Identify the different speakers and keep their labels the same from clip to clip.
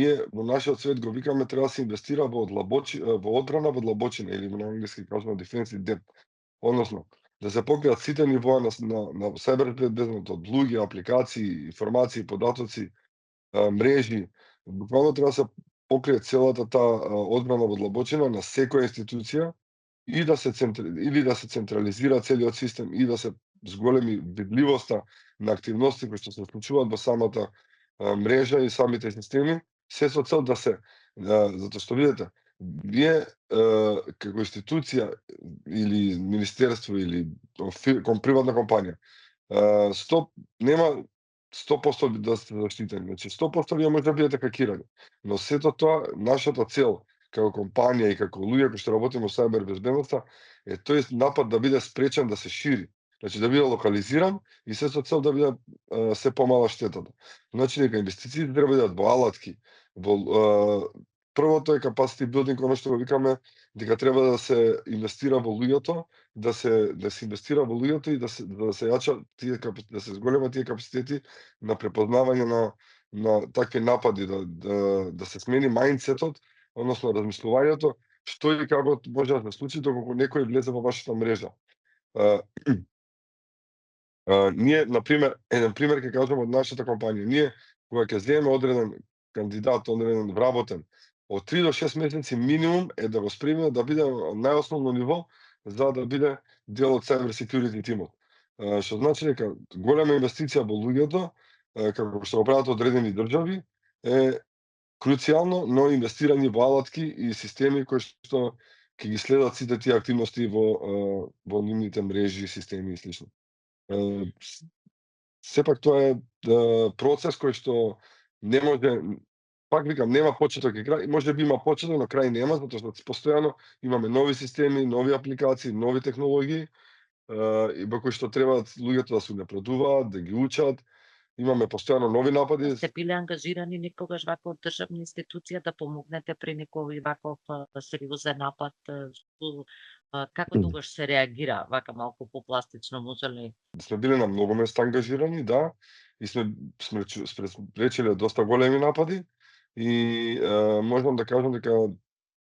Speaker 1: ние во нашиот свет го викаме треба да се инвестира во одбрана во длабочина или на англиски кажуваме defensive depth. Односно, да се покријат сите нивоа на сајбер безбедност од луѓе, апликации, информации, податоци, мрежи. Буквално треба да се покрие целата таа одбрана во длабочина на секоја институција и или да се централизира целиот систем и да се зголеми видливоста на активности кои што се случуваат во самата мрежа и самите системи, се со цел да се затоа што видите, вие како институција или министерство или кон приватна компанија, 100 нема 100% да сте заштитени, значи 100% вие може да бидете хакирани, но сето тоа, нашата цел како компанија и како луѓе кои што работиме во сајбер безбедноста е тој напад да биде спречен да се шири. Значи да биде локализиран и се со цел да биде се помала штетата. Значи дека инвестициите треба да бидат во алатки, во првото е capacity building, оно што го викаме, дека треба да се инвестира во луѓето, да се инвестира во луѓето и да се јача да се зголемат тие капацитети на препознавање на такви напади, да се смени мајндсетот, односно размислувањето, што и како може да се случи доколку некој влезе во вашата мрежа. Ние, например, еден пример ќе кажам од нашата компанија. Ние, кога ќе земеме одреден кандидат, одреден вработен, од 3 до 6 месеци минимум е да го спремиме да биде на најосновно ниво, за да биде дел од cyber security тимот. Што значи дека голема инвестиција во луѓето, како што го прават одредени држави, е круцијално, но инвестирање во алатки и системи кои што ќе ги следат сите тие активности во нивните мрежи, системи и слично. Сепак тоа е процес кој што не може, пак викам, нема почеток и крај, можеби има почеток, но крај нема, затоа што постојано имаме нови системи, нови апликации, нови технологии, и во кои што треба луѓето да се унапредуваат, да ги учат. Имаме постојано нови напади.
Speaker 2: Сте биле ангажирани некогаш вака од државна институција да помогнете при некој ваков сериозен напад? Како тогаш се реагира вака малку попластично, може ли?
Speaker 1: Сме биле на многу места ангажирани, да, и сме спречиле доста големи напади и можам да кажам дека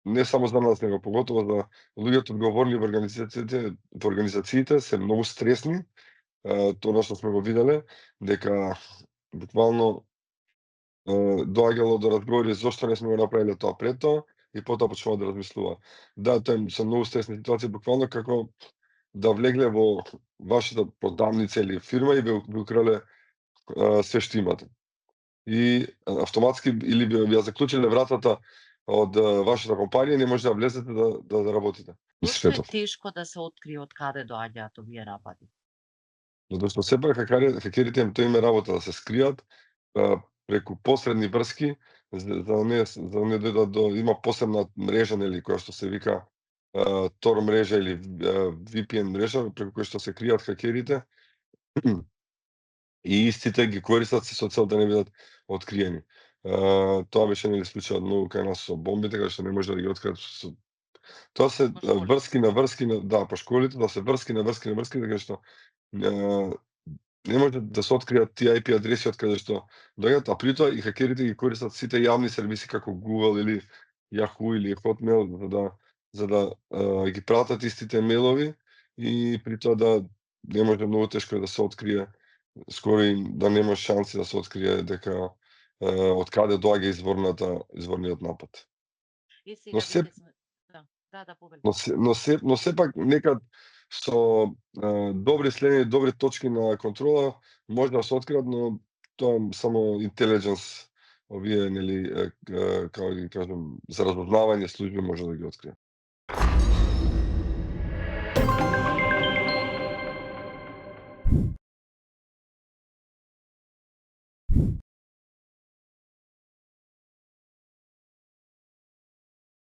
Speaker 1: не само за нас, него поготово за луѓето одговорни во организациите се многу стресни. Тоа што сме го виделе, дека буквално доаѓало до разговори зошто не сме го направиле тоа пред тоа и потоа почнува да размислува. Да, тоа се многу стресни ситуации, буквално како да влегле во вашата продавница или фирма и ви украле се што имате. И автоматски или би ја заклучиле вратата од вашата компанија, не може да влезете да работите.
Speaker 2: Зошто е тешко да се открие од каде доаѓаат овие напади?
Speaker 1: Затоа што сепак хакерите им тоа им е работа да се скријат преку посредни врски, за да не дојдат до, има посебна мрежа нели која што се вика Tor мрежа или VPN мрежа преку која што се кријат хакерите и истите ги користат се со цел да не бидат откриени. Тоа беше нели случајот многу кај нас со бомбите, каде што не може да ги откријат тоа се врски на врски да, по школите, да се врски на врски на врски, така што не може да се откријат тие IP адреси од каде што доаѓаат, а при тоа и хакерите ги користат сите јавни сервиси како Google или Yahoo или Hotmail за да ги пратат истите мејлови и при тоа да не може, многу тешко да се открие, скоро и да нема шанси да се открие дека од каде доаѓа изворниот напад. Но се
Speaker 2: повели.
Speaker 1: но сепак некад со добри следење, добри точки на контрола може да се откријат, но тоа само интелиџенс, овие нели како да ги кажам, за разузнавање служби може да ги откријат.